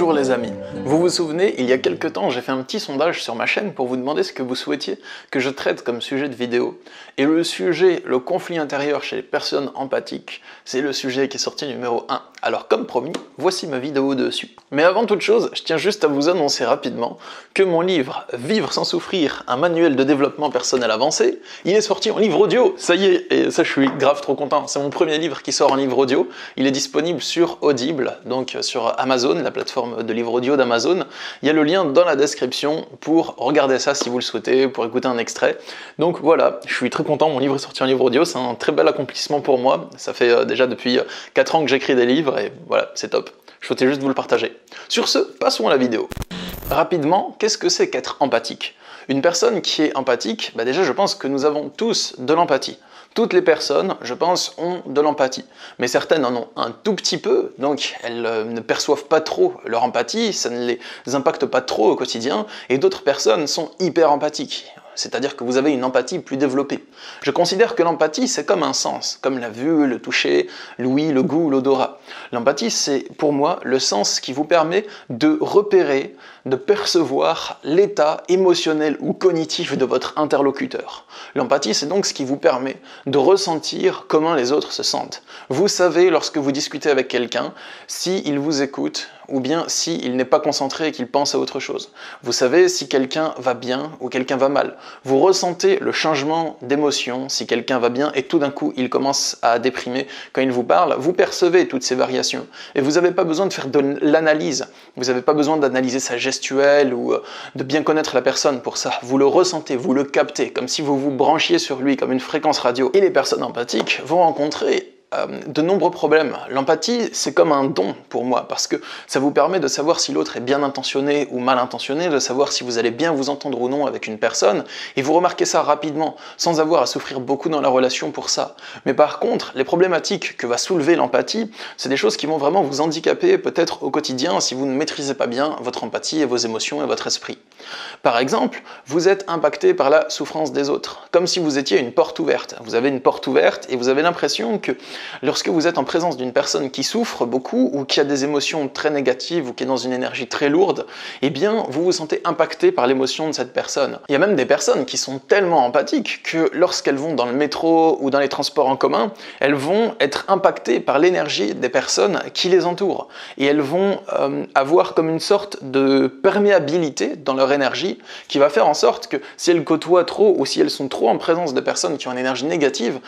Bonjour les amis, vous vous souvenez, il y a quelques temps j'ai fait un petit sondage sur ma chaîne pour vous demander ce que vous souhaitiez que je traite comme sujet de vidéo. Et le sujet, le conflit intérieur chez les personnes empathiques, c'est le sujet qui est sorti numéro 1. Alors comme promis, voici ma vidéo dessus. Mais avant toute chose, je tiens juste à vous annoncer rapidement que mon livre « Vivre sans souffrir, un manuel de développement personnel avancé », il est sorti en livre audio, ça y est, et ça je suis grave trop content, c'est mon premier livre qui sort en livre audio, il est disponible sur Audible, donc sur Amazon, la plateforme de livre audio d'Amazon. Il y a le lien dans la description pour regarder ça si vous le souhaitez, pour écouter un extrait. Donc voilà, je suis très content, mon livre est sorti en livre audio, c'est un très bel accomplissement pour moi, ça fait déjà depuis 4 ans que j'écris des livres, et voilà, c'est top. Je souhaitais juste vous le partager. Sur ce, passons à la vidéo. Rapidement, qu'est-ce que c'est qu'être empathique? Une personne qui est empathique, déjà je pense que nous avons tous de l'empathie. Toutes les personnes, je pense, ont de l'empathie. Mais certaines en ont un tout petit peu, donc elles ne perçoivent pas trop leur empathie, ça ne les impacte pas trop au quotidien, et d'autres personnes sont hyper empathiques. C'est-à-dire que vous avez une empathie plus développée. Je considère que l'empathie, c'est comme un sens, comme la vue, le toucher, l'ouïe, le goût, l'odorat. L'empathie, c'est pour moi le sens qui vous permet de repérer, de percevoir l'état émotionnel ou cognitif de votre interlocuteur. L'empathie, c'est donc ce qui vous permet de ressentir comment les autres se sentent. Vous savez, lorsque vous discutez avec quelqu'un, s'il vous écoute, ou bien s'il n'est pas concentré et qu'il pense à autre chose. Vous savez si quelqu'un va bien ou quelqu'un va mal. Vous ressentez le changement d'émotion si quelqu'un va bien et tout d'un coup il commence à déprimer quand il vous parle. Vous percevez toutes ces variations et vous n'avez pas besoin de faire de l'analyse. Vous n'avez pas besoin d'analyser sa gestuelle ou de bien connaître la personne pour ça. Vous le ressentez, vous le captez, comme si vous vous branchiez sur lui comme une fréquence radio. Et les personnes empathiques vont rencontrer de nombreux problèmes. L'empathie, c'est comme un don pour moi, parce que ça vous permet de savoir si l'autre est bien intentionné ou mal intentionné, de savoir si vous allez bien vous entendre ou non avec une personne, et vous remarquez ça rapidement, sans avoir à souffrir beaucoup dans la relation pour ça. Mais par contre, les problématiques que va soulever l'empathie, c'est des choses qui vont vraiment vous handicaper peut-être au quotidien si vous ne maîtrisez pas bien votre empathie et vos émotions et votre esprit. Par exemple, vous êtes impacté par la souffrance des autres, comme si vous étiez une porte ouverte. Vous avez une porte ouverte et vous avez l'impression que lorsque vous êtes en présence d'une personne qui souffre beaucoup ou qui a des émotions très négatives ou qui est dans une énergie très lourde, eh bien vous vous sentez impacté par l'émotion de cette personne. Il y a même des personnes qui sont tellement empathiques que lorsqu'elles vont dans le métro ou dans les transports en commun, elles vont être impactées par l'énergie des personnes qui les entourent. Et elles vont avoir comme une sorte de perméabilité dans leur énergie qui va faire en sorte que si elles côtoient trop ou si elles sont trop en présence de personnes qui ont une énergie négative,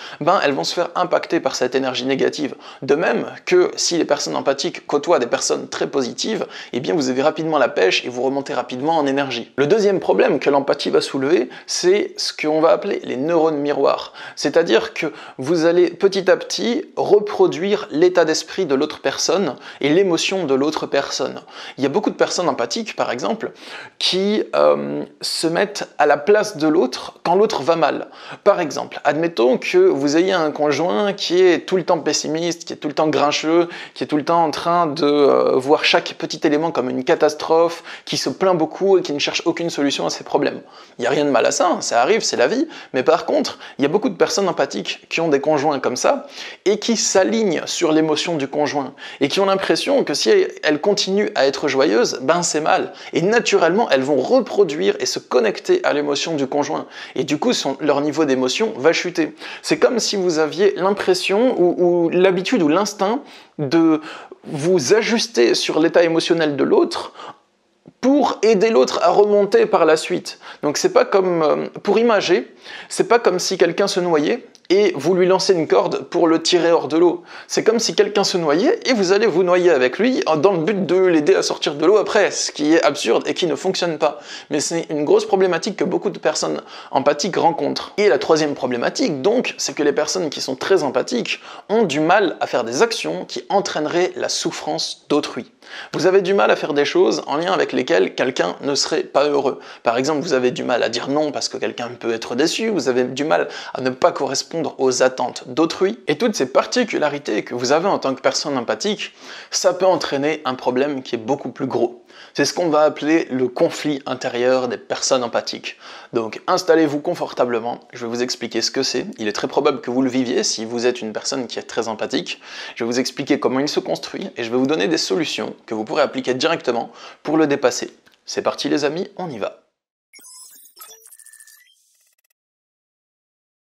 elles vont se faire impacter par cette énergie négative. De même que si les personnes empathiques côtoient des personnes très positives, eh bien vous avez rapidement la pêche et vous remontez rapidement en énergie. Le deuxième problème que l'empathie va soulever, c'est ce qu'on va appeler les neurones miroirs. C'est-à-dire que vous allez petit à petit reproduire l'état d'esprit de l'autre personne et l'émotion de l'autre personne. Il y a beaucoup de personnes empathiques, par exemple, qui se mettent à la place de l'autre quand l'autre va mal. Par exemple, admettons que vous ayez un conjoint qui est tout le temps pessimiste, qui est tout le temps grincheux, qui est tout le temps en train de voir chaque petit élément comme une catastrophe, qui se plaint beaucoup et qui ne cherche aucune solution à ses problèmes. Il n'y a rien de mal à ça, hein, ça arrive, c'est la vie, mais par contre, il y a beaucoup de personnes empathiques qui ont des conjoints comme ça et qui s'alignent sur l'émotion du conjoint et qui ont l'impression que si elles continuent à être joyeuses, c'est mal. Et naturellement, elles vont reproduire et se connecter à l'émotion du conjoint. Et du coup, leur niveau d'émotion va chuter. C'est comme si vous aviez l'impression ou l'habitude ou l'instinct de vous ajuster sur l'état émotionnel de l'autre pour aider l'autre à remonter par la suite. Donc c'est pas comme, pour imager, c'est pas comme si quelqu'un se noyait et vous lui lancez une corde pour le tirer hors de l'eau. C'est comme si quelqu'un se noyait et vous allez vous noyer avec lui dans le but de l'aider à sortir de l'eau après, ce qui est absurde et qui ne fonctionne pas. Mais c'est une grosse problématique que beaucoup de personnes empathiques rencontrent. Et la troisième problématique, donc, c'est que les personnes qui sont très empathiques ont du mal à faire des actions qui entraîneraient la souffrance d'autrui. Vous avez du mal à faire des choses en lien avec lesquelles quelqu'un ne serait pas heureux. Par exemple, vous avez du mal à dire non parce que quelqu'un peut être déçu, vous avez du mal à ne pas correspondre répondre aux attentes d'autrui, et toutes ces particularités que vous avez en tant que personne empathique, ça peut entraîner un problème qui est beaucoup plus gros. C'est ce qu'on va appeler le conflit intérieur des personnes empathiques. Donc installez-vous confortablement, je vais vous expliquer ce que c'est. Il est très probable que vous le viviez si vous êtes une personne qui est très empathique. Je vais vous expliquer comment il se construit et je vais vous donner des solutions que vous pourrez appliquer directement pour le dépasser. C'est parti les amis, on y va.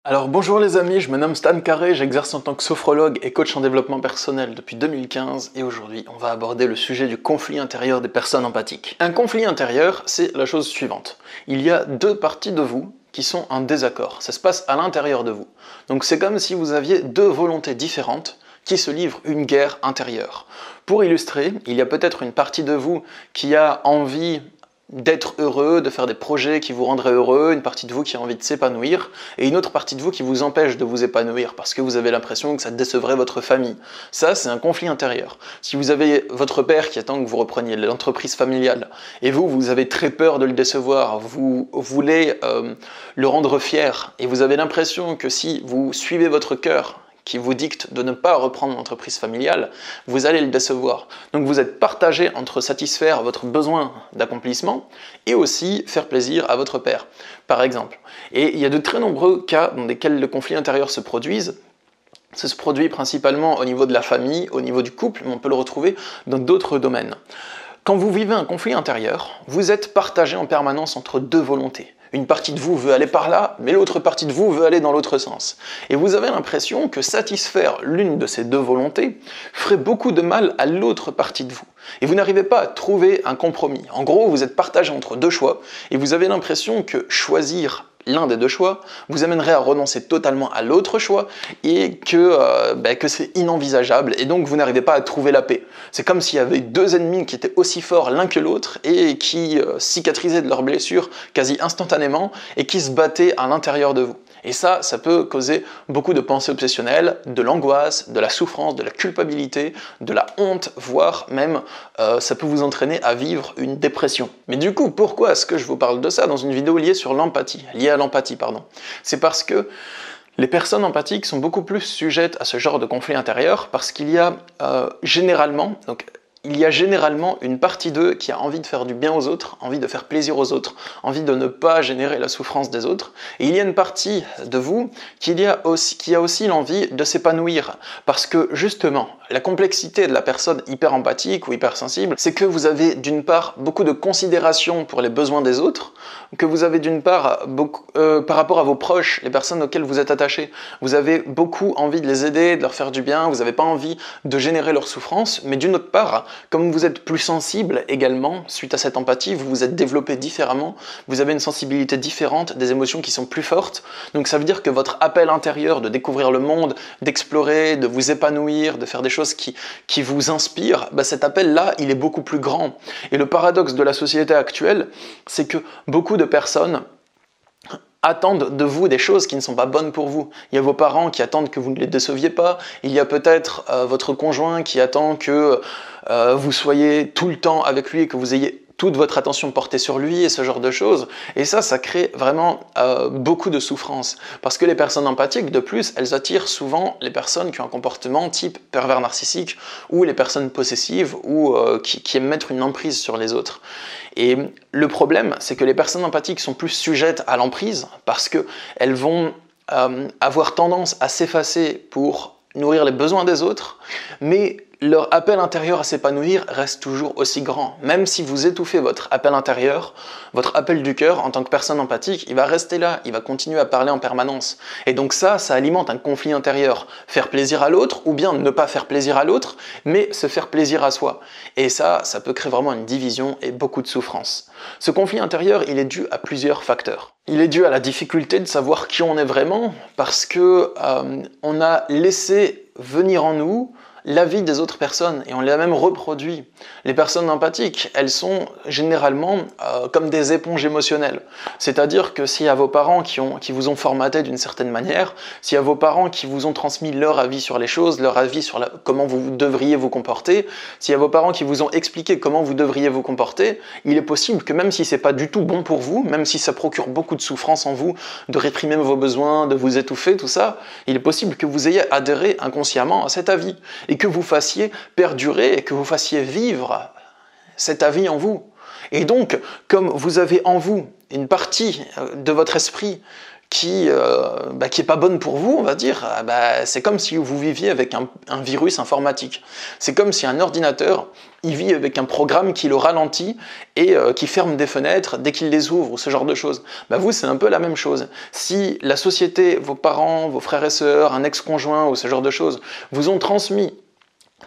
Alors bonjour les amis, je me nomme Stan Carré, j'exerce en tant que sophrologue et coach en développement personnel depuis 2015 et aujourd'hui on va aborder le sujet du conflit intérieur des personnes empathiques. Un conflit intérieur, c'est la chose suivante. Il y a deux parties de vous qui sont en désaccord, ça se passe à l'intérieur de vous. Donc c'est comme si vous aviez deux volontés différentes qui se livrent une guerre intérieure. Pour illustrer, il y a peut-être une partie de vous qui a envie d'être heureux, de faire des projets qui vous rendraient heureux, une partie de vous qui a envie de s'épanouir, et une autre partie de vous qui vous empêche de vous épanouir parce que vous avez l'impression que ça décevrait votre famille. Ça, c'est un conflit intérieur. Si vous avez votre père qui attend que vous repreniez l'entreprise familiale, et vous avez très peur de le décevoir, vous voulez le rendre fier, et vous avez l'impression que si vous suivez votre cœur, qui vous dicte de ne pas reprendre l'entreprise familiale, vous allez le décevoir. Donc vous êtes partagé entre satisfaire votre besoin d'accomplissement et aussi faire plaisir à votre père, par exemple. Et il y a de très nombreux cas dans lesquels le conflit intérieur se produise. Ça se produit principalement au niveau de la famille, au niveau du couple, mais on peut le retrouver dans d'autres domaines. Quand vous vivez un conflit intérieur, vous êtes partagé en permanence entre deux volontés. Une partie de vous veut aller par là, mais l'autre partie de vous veut aller dans l'autre sens. Et vous avez l'impression que satisfaire l'une de ces deux volontés ferait beaucoup de mal à l'autre partie de vous. Et vous n'arrivez pas à trouver un compromis. En gros, vous êtes partagé entre deux choix, et vous avez l'impression que choisir l'un des deux choix vous amènerait à renoncer totalement à l'autre choix et que c'est inenvisageable et donc vous n'arrivez pas à trouver la paix. C'est comme s'il y avait deux ennemis qui étaient aussi forts l'un que l'autre et qui cicatrisaient de leurs blessures quasi instantanément et qui se battaient à l'intérieur de vous. Et ça peut causer beaucoup de pensées obsessionnelles, de l'angoisse, de la souffrance, de la culpabilité, de la honte, voire même ça peut vous entraîner à vivre une dépression. Mais du coup, pourquoi est-ce que je vous parle de ça dans une vidéo liée à l'empathie, C'est parce que les personnes empathiques sont beaucoup plus sujettes à ce genre de conflit intérieur parce qu'il y a généralement une partie d'eux qui a envie de faire du bien aux autres, envie de faire plaisir aux autres, envie de ne pas générer la souffrance des autres. Et il y a une partie de vous qui a aussi l'envie de s'épanouir. Parce que justement, la complexité de la personne hyper empathique ou hypersensible, c'est que vous avez d'une part beaucoup de considération pour les besoins des autres, que vous avez d'une part, par rapport à vos proches, les personnes auxquelles vous êtes attachés, vous avez beaucoup envie de les aider, de leur faire du bien, vous n'avez pas envie de générer leur souffrance, mais d'une autre part, comme vous êtes plus sensible également, suite à cette empathie, vous vous êtes développé différemment, vous avez une sensibilité différente, des émotions qui sont plus fortes, donc ça veut dire que votre appel intérieur de découvrir le monde, d'explorer, de vous épanouir, de faire des choses qui vous inspirent, cet appel-là, il est beaucoup plus grand. Et le paradoxe de la société actuelle, c'est que beaucoup de personnes attendent de vous des choses qui ne sont pas bonnes pour vous. Il y a vos parents qui attendent que vous ne les déceviez pas, il y a peut-être votre conjoint qui attend que vous soyez tout le temps avec lui et que vous ayez toute votre attention portée sur lui et ce genre de choses. Et ça crée vraiment beaucoup de souffrance. Parce que les personnes empathiques, de plus, elles attirent souvent les personnes qui ont un comportement type pervers narcissique ou les personnes possessives ou qui aiment mettre une emprise sur les autres. Et le problème, c'est que les personnes empathiques sont plus sujettes à l'emprise parce qu'elles vont avoir tendance à s'effacer pour nourrir les besoins des autres, mais leur appel intérieur à s'épanouir reste toujours aussi grand. Même si vous étouffez votre appel intérieur, votre appel du cœur en tant que personne empathique, il va rester là, il va continuer à parler en permanence. Et donc ça alimente un conflit intérieur. Faire plaisir à l'autre ou bien ne pas faire plaisir à l'autre, mais se faire plaisir à soi. Et ça peut créer vraiment une division et beaucoup de souffrance. Ce conflit intérieur, il est dû à plusieurs facteurs. Il est dû à la difficulté de savoir qui on est vraiment, parce que on a laissé venir en nous l'avis des autres personnes et on l'a même reproduit. Les personnes empathiques, elles sont généralement comme des éponges émotionnelles. C'est-à-dire que s'il y a vos parents qui vous ont formaté d'une certaine manière, s'il y a vos parents qui vous ont transmis leur avis sur les choses, leur avis sur comment vous devriez vous comporter, s'il y a vos parents qui vous ont expliqué comment vous devriez vous comporter, il est possible que même si c'est pas du tout bon pour vous, même si ça procure beaucoup de souffrance en vous, de réprimer vos besoins, de vous étouffer, tout ça, il est possible que vous ayez adhéré inconsciemment à cet avis et que vous fassiez perdurer et que vous fassiez vivre cet avis en vous. Et donc, comme vous avez en vous une partie de votre esprit qui est pas bonne pour vous, on va dire, c'est comme si vous viviez avec un virus informatique. C'est comme si un ordinateur, il vit avec un programme qui le ralentit et qui ferme des fenêtres dès qu'il les ouvre, ou ce genre de choses. Vous, c'est un peu la même chose. Si la société, vos parents, vos frères et sœurs, un ex-conjoint ou ce genre de choses vous ont transmis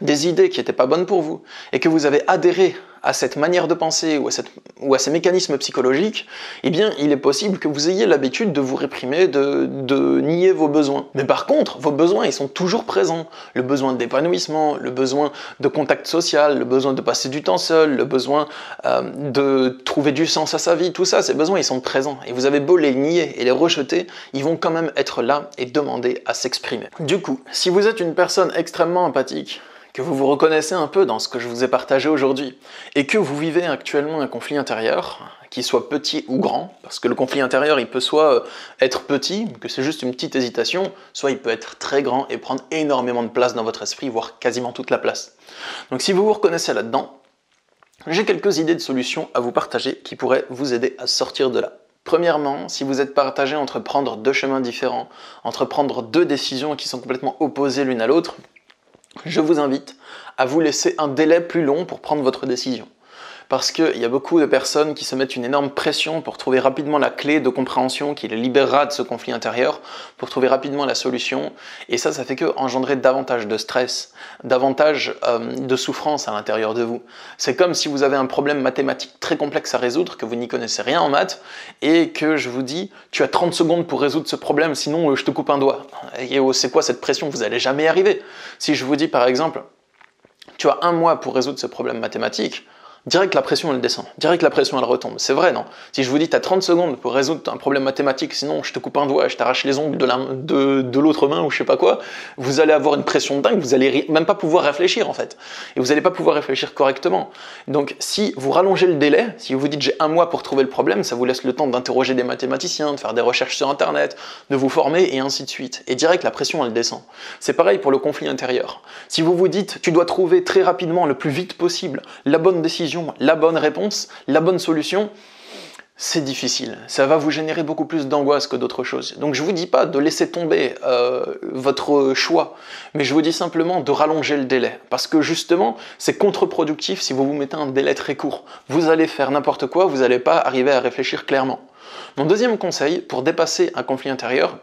des idées qui n'étaient pas bonnes pour vous, et que vous avez adhéré à cette manière de penser ou à ces mécanismes psychologiques, eh bien, il est possible que vous ayez l'habitude de vous réprimer, de nier vos besoins. Mais par contre, vos besoins, ils sont toujours présents. Le besoin d'épanouissement, le besoin de contact social, le besoin de passer du temps seul, le besoin de trouver du sens à sa vie, tout ça, ces besoins, ils sont présents. Et vous avez beau les nier et les rejeter, ils vont quand même être là et demander à s'exprimer. Du coup, si vous êtes une personne extrêmement empathique, que vous vous reconnaissez un peu dans ce que je vous ai partagé aujourd'hui, et que vous vivez actuellement un conflit intérieur, qu'il soit petit ou grand, parce que le conflit intérieur, il peut soit être petit, que c'est juste une petite hésitation, soit il peut être très grand et prendre énormément de place dans votre esprit, voire quasiment toute la place. Donc si vous vous reconnaissez là-dedans, j'ai quelques idées de solutions à vous partager qui pourraient vous aider à sortir de là. Premièrement, si vous êtes partagé entre prendre deux chemins différents, entre prendre deux décisions qui sont complètement opposées l'une à l'autre, je vous invite à vous laisser un délai plus long pour prendre votre décision. Parce qu'il y a beaucoup de personnes qui se mettent une énorme pression pour trouver rapidement la clé de compréhension qui les libérera de ce conflit intérieur, pour trouver rapidement la solution, et ça fait que engendrer davantage de stress, davantage de souffrance à l'intérieur de vous. C'est comme si vous avez un problème mathématique très complexe à résoudre, que vous n'y connaissez rien en maths, et que je vous dis, tu as 30 secondes pour résoudre ce problème, sinon je te coupe un doigt. Et c'est quoi cette pression? Vous n'allez jamais y arriver. Si je vous dis par exemple, tu as 1 mois pour résoudre ce problème mathématique, direct la pression elle descend, direct la pression elle retombe. C'est vrai, non? Si je vous dis tu as 30 secondes pour résoudre un problème mathématique, sinon je te coupe un doigt, je t'arrache les ongles de l'autre main ou je sais pas quoi, vous allez avoir une pression dingue, vous allez même pas pouvoir réfléchir en fait. Et vous n'allez pas pouvoir réfléchir correctement. Donc si vous rallongez le délai, si vous vous dites j'ai 1 mois pour trouver le problème, ça vous laisse le temps d'interroger des mathématiciens, de faire des recherches sur internet, de vous former et ainsi de suite. Et direct la pression elle descend. C'est pareil pour le conflit intérieur. Si vous vous dites tu dois trouver très rapidement, le plus vite possible, la bonne décision, la bonne réponse, la bonne solution, c'est difficile. Ça va vous générer beaucoup plus d'angoisse que d'autres choses. Donc je vous dis pas de laisser tomber votre choix, mais je vous dis simplement de rallonger le délai. Parce que justement, c'est contre-productif si vous vous mettez un délai très court. Vous allez faire n'importe quoi, vous n'allez pas arriver à réfléchir clairement. Mon deuxième conseil pour dépasser un conflit intérieur,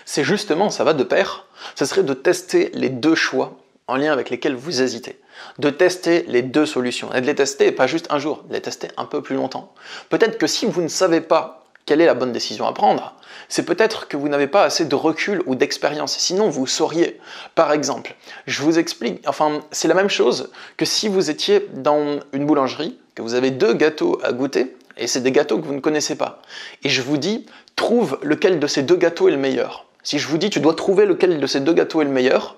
c'est justement, ça va de pair, ce serait de tester les deux choix en lien avec lesquels vous hésitez. De tester les deux solutions. Et de les tester pas juste un jour, de les tester un peu plus longtemps. Peut-être que si vous ne savez pas quelle est la bonne décision à prendre, c'est peut-être que vous n'avez pas assez de recul ou d'expérience. Sinon, vous sauriez. Par exemple, je vous explique, c'est la même chose que si vous étiez dans une boulangerie, que vous avez 2 gâteaux à goûter, et c'est des gâteaux que vous ne connaissez pas. Et je vous dis, trouve lequel de ces 2 gâteaux est le meilleur. Si je vous dis, tu dois trouver lequel de ces 2 gâteaux est le meilleur,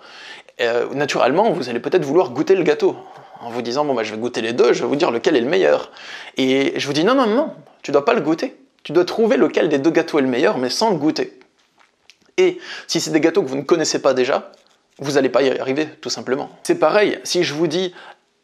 naturellement, vous allez peut-être vouloir goûter le gâteau, en vous disant, je vais goûter les 2, je vais vous dire lequel est le meilleur. Et je vous dis, non, tu dois pas le goûter. Tu dois trouver lequel des 2 gâteaux est le meilleur, mais sans le goûter. Et si c'est des gâteaux que vous ne connaissez pas déjà, vous n'allez pas y arriver, tout simplement. C'est pareil, si je vous dis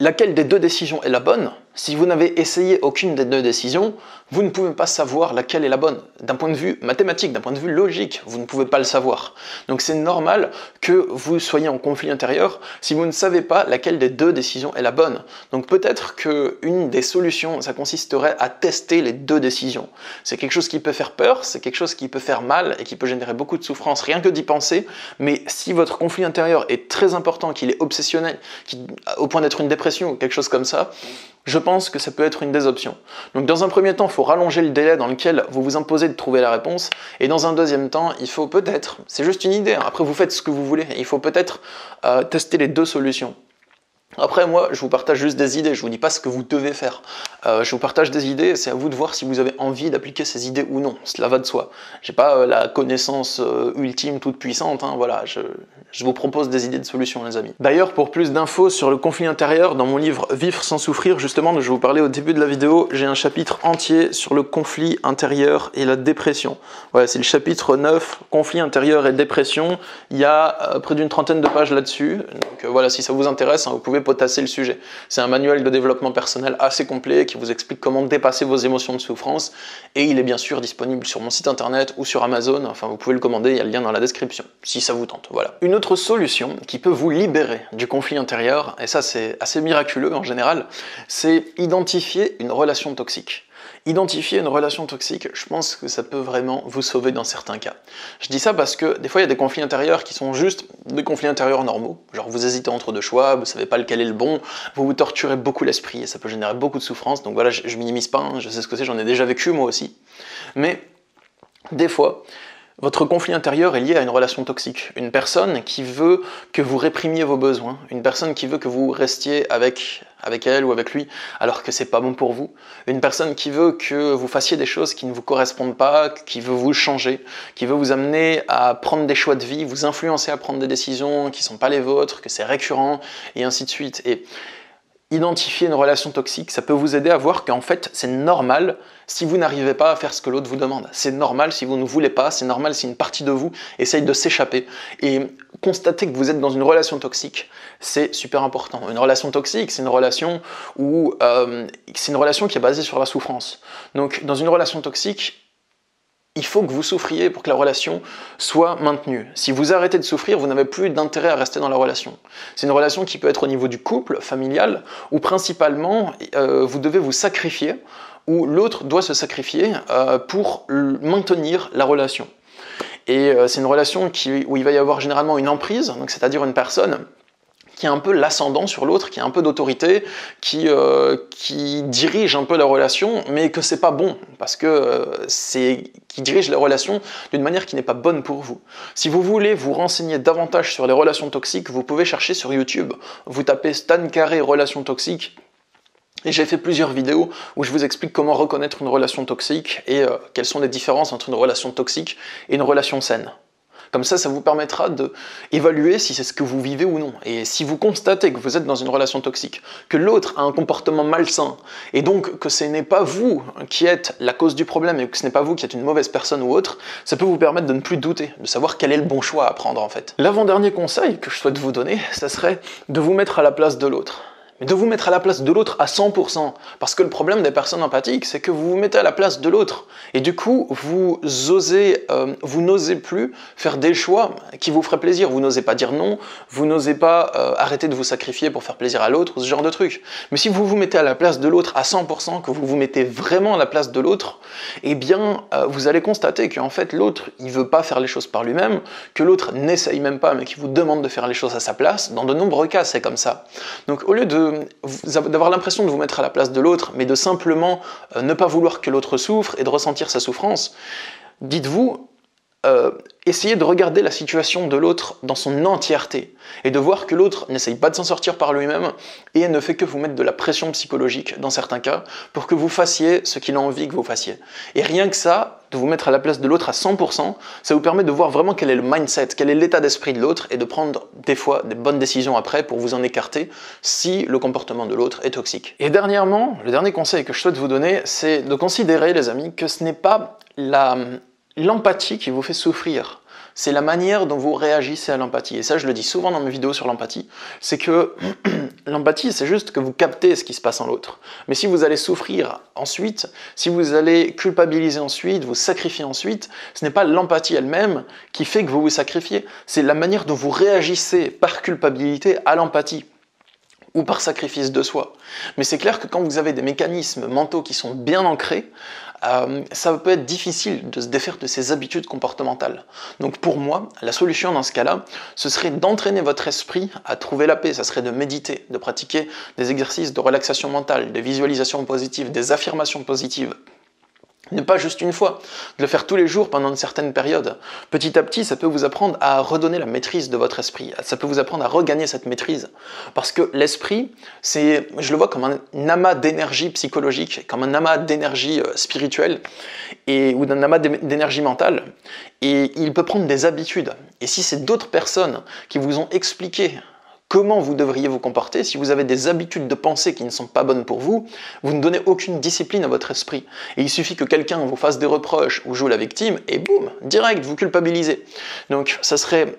laquelle des 2 décisions est la bonne, si vous n'avez essayé aucune des 2 décisions, vous ne pouvez pas savoir laquelle est la bonne. D'un point de vue mathématique, d'un point de vue logique, vous ne pouvez pas le savoir. Donc c'est normal que vous soyez en conflit intérieur si vous ne savez pas laquelle des 2 décisions est la bonne. Donc peut-être qu'une des solutions, ça consisterait à tester les 2 décisions. C'est quelque chose qui peut faire peur, c'est quelque chose qui peut faire mal et qui peut générer beaucoup de souffrance, rien que d'y penser, mais si votre conflit intérieur est très important, qu'il est obsessionnel, au point d'être une dépression ou quelque chose comme ça, Je pense que ça peut être une des options. Donc dans un premier temps, il faut rallonger le délai dans lequel vous vous imposez de trouver la réponse, et dans un deuxième temps, il faut peut-être, c'est juste une idée, hein, après vous faites ce que vous voulez, il faut peut-être tester les deux solutions. Après, moi, je vous partage juste des idées, je vous dis pas ce que vous devez faire. Je vous partage des idées, c'est à vous de voir si vous avez envie d'appliquer ces idées ou non, cela va de soi. J'ai pas la connaissance ultime, toute puissante, hein, voilà, je vous propose des idées de solutions, les amis. D'ailleurs, pour plus d'infos sur le conflit intérieur, dans mon livre Vivre sans souffrir, justement, dont je vous parlais au début de la vidéo, j'ai un chapitre entier sur le conflit intérieur et la dépression. Voilà, c'est le chapitre 9, conflit intérieur et dépression. Il y a près d'une trentaine de pages là-dessus, donc voilà, si ça vous intéresse, hein, vous pouvez potasser le sujet. C'est un manuel de développement personnel assez complet qui vous explique comment dépasser vos émotions de souffrance, et il est bien sûr disponible sur mon site internet ou sur Amazon, enfin vous pouvez le commander, il y a le lien dans la description, si ça vous tente, voilà. Une autre solution qui peut vous libérer du conflit intérieur, et ça c'est assez miraculeux en général, c'est identifier une relation toxique. Identifier une relation toxique, je pense que ça peut vraiment vous sauver dans certains cas. Je dis ça parce que des fois il y a des conflits intérieurs qui sont juste des conflits intérieurs normaux, genre vous hésitez entre deux choix, vous savez pas lequel est le bon, vous vous torturez beaucoup l'esprit et ça peut générer beaucoup de souffrance, donc voilà, je minimise pas, hein, je sais ce que c'est, j'en ai déjà vécu moi aussi, mais des fois, votre conflit intérieur est lié à une relation toxique. Une personne qui veut que vous réprimiez vos besoins, une personne qui veut que vous restiez avec elle ou avec lui alors que c'est pas bon pour vous, une personne qui veut que vous fassiez des choses qui ne vous correspondent pas, qui veut vous changer, qui veut vous amener à prendre des choix de vie, vous influencer à prendre des décisions qui sont pas les vôtres, que c'est récurrent, et ainsi de suite. Et identifier une relation toxique, ça peut vous aider à voir qu'en fait, c'est normal si vous n'arrivez pas à faire ce que l'autre vous demande. C'est normal si vous ne voulez pas, c'est normal si une partie de vous essaye de s'échapper. Et constater que vous êtes dans une relation toxique, c'est super important. Une relation toxique, c'est une relation qui est basée sur la souffrance. Donc, dans une relation toxique, il faut que vous souffriez pour que la relation soit maintenue. Si vous arrêtez de souffrir, vous n'avez plus d'intérêt à rester dans la relation. C'est une relation qui peut être au niveau du couple, familial, où principalement vous devez vous sacrifier, où l'autre doit se sacrifier pour maintenir la relation. Et c'est une relation où il va y avoir généralement une emprise, donc c'est-à-dire une personne qui a un peu l'ascendant sur l'autre, qui a un peu d'autorité, qui dirige un peu la relation, mais que c'est pas bon, parce que qui dirige la relation d'une manière qui n'est pas bonne pour vous. Si vous voulez vous renseigner davantage sur les relations toxiques, vous pouvez chercher sur YouTube, vous tapez Stan Carré relations toxiques, et j'ai fait plusieurs vidéos où je vous explique comment reconnaître une relation toxique et quelles sont les différences entre une relation toxique et une relation saine. Comme ça vous permettra d'évaluer si c'est ce que vous vivez ou non. Et si vous constatez que vous êtes dans une relation toxique, que l'autre a un comportement malsain, et donc que ce n'est pas vous qui êtes la cause du problème, et que ce n'est pas vous qui êtes une mauvaise personne ou autre, ça peut vous permettre de ne plus douter, de savoir quel est le bon choix à prendre en fait. L'avant-dernier conseil que je souhaite vous donner, ça serait de vous mettre à la place de l'autre. Mais de vous mettre à la place de l'autre à 100%. Parce que le problème des personnes empathiques, c'est que vous vous mettez à la place de l'autre. Et du coup, vous n'osez plus faire des choix qui vous feraient plaisir. Vous n'osez pas dire non, vous n'osez pas arrêter de vous sacrifier pour faire plaisir à l'autre, ou ce genre de truc. Mais si vous vous mettez à la place de l'autre à 100%, que vous vous mettez vraiment à la place de l'autre, eh bien, vous allez constater qu'en fait, l'autre, il veut pas faire les choses par lui-même, que l'autre n'essaye même pas, mais qu'il vous demande de faire les choses à sa place. Dans de nombreux cas, c'est comme ça. Donc, au lieu d'avoir l'impression de vous mettre à la place de l'autre, mais de simplement ne pas vouloir que l'autre souffre et de ressentir sa souffrance, dites-vous, essayez de regarder la situation de l'autre dans son entièreté et de voir que l'autre n'essaye pas de s'en sortir par lui-même et ne fait que vous mettre de la pression psychologique dans certains cas pour que vous fassiez ce qu'il a envie que vous fassiez. Et rien que ça, de vous mettre à la place de l'autre à 100%, ça vous permet de voir vraiment quel est le mindset, quel est l'état d'esprit de l'autre et de prendre des fois des bonnes décisions après pour vous en écarter si le comportement de l'autre est toxique. Et dernièrement, le dernier conseil que je souhaite vous donner, c'est de considérer, les amis, que ce n'est pas l'empathie qui vous fait souffrir, c'est la manière dont vous réagissez à l'empathie. Et ça, je le dis souvent dans mes vidéos sur l'empathie, c'est que l'empathie, c'est juste que vous captez ce qui se passe en l'autre. Mais si vous allez souffrir ensuite, si vous allez culpabiliser ensuite, vous sacrifier ensuite, ce n'est pas l'empathie elle-même qui fait que vous vous sacrifiez, c'est la manière dont vous réagissez par culpabilité à l'empathie. ou par sacrifice de soi. Mais c'est clair que quand vous avez des mécanismes mentaux qui sont bien ancrés, ça peut être difficile de se défaire de ces habitudes comportementales. Donc pour moi, la solution dans ce cas-là, ce serait d'entraîner votre esprit à trouver la paix, ça serait de méditer, de pratiquer des exercices de relaxation mentale, de visualisation positive, des affirmations positives. Ne pas juste une fois, de le faire tous les jours pendant une certaine période. Petit à petit, ça peut vous apprendre à redonner la maîtrise de votre esprit, ça peut vous apprendre à regagner cette maîtrise. Parce que l'esprit, je le vois comme un amas d'énergie psychologique, comme un amas d'énergie spirituelle, ou d'un amas d'énergie mentale, et il peut prendre des habitudes. Et si c'est d'autres personnes qui vous ont expliqué comment vous devriez vous comporter, si vous avez des habitudes de pensée qui ne sont pas bonnes pour vous, vous ne donnez aucune discipline à votre esprit. Et il suffit que quelqu'un vous fasse des reproches ou joue la victime, et boum, direct, vous culpabilisez. Donc ça serait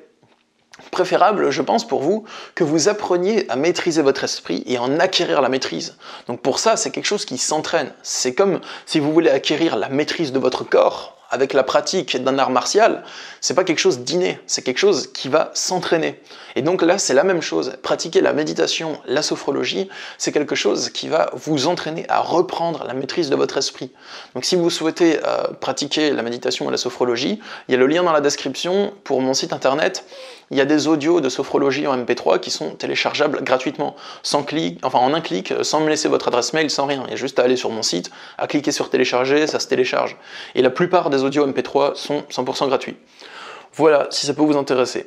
préférable, je pense, pour vous, que vous appreniez à maîtriser votre esprit et à en acquérir la maîtrise. Donc pour ça, c'est quelque chose qui s'entraîne. C'est comme si vous voulez acquérir la maîtrise de votre corps, avec la pratique d'un art martial, c'est pas quelque chose d'inné, c'est quelque chose qui va s'entraîner. Et donc là, c'est la même chose. Pratiquer la méditation, la sophrologie, c'est quelque chose qui va vous entraîner à reprendre la maîtrise de votre esprit. Donc si vous souhaitez pratiquer la méditation et la sophrologie, il y a le lien dans la description pour mon site internet. Il y a des audios de sophrologie en MP3 qui sont téléchargeables gratuitement, en un clic, sans me laisser votre adresse mail, sans rien. Il y a juste à aller sur mon site, à cliquer sur télécharger, ça se télécharge. Et la plupart des audios MP3 sont 100% gratuits. Voilà, si ça peut vous intéresser.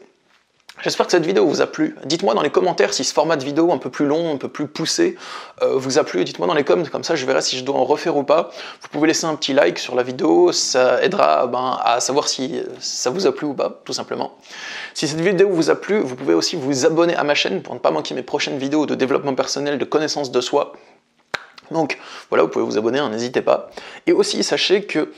J'espère que cette vidéo vous a plu. Dites-moi dans les commentaires si ce format de vidéo un peu plus long, un peu plus poussé vous a plu. Dites-moi dans les commentaires, comme ça je verrai si je dois en refaire ou pas. Vous pouvez laisser un petit like sur la vidéo, ça aidera à savoir si ça vous a plu ou pas, tout simplement. Si cette vidéo vous a plu, vous pouvez aussi vous abonner à ma chaîne pour ne pas manquer mes prochaines vidéos de développement personnel, de connaissance de soi. Donc voilà, vous pouvez vous abonner, n'hésitez pas. Et aussi, sachez que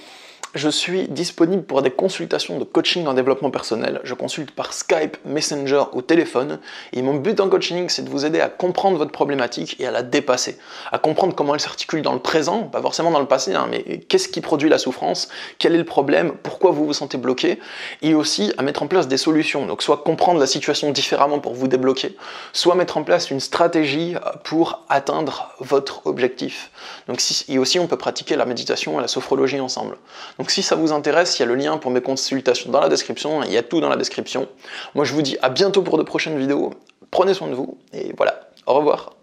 je suis disponible pour des consultations de coaching en développement personnel. Je consulte par Skype, Messenger ou téléphone. Et mon but en coaching, c'est de vous aider à comprendre votre problématique et à la dépasser. À comprendre comment elle s'articule dans le présent, pas forcément dans le passé, mais qu'est-ce qui produit la souffrance, quel est le problème, pourquoi vous vous sentez bloqué, et aussi à mettre en place des solutions. Donc soit comprendre la situation différemment pour vous débloquer, soit mettre en place une stratégie pour atteindre votre objectif. Donc, et aussi, on peut pratiquer la méditation et la sophrologie ensemble. Donc si ça vous intéresse, il y a le lien pour mes consultations dans la description, il y a tout dans la description. Moi je vous dis à bientôt pour de prochaines vidéos, prenez soin de vous, et voilà, au revoir.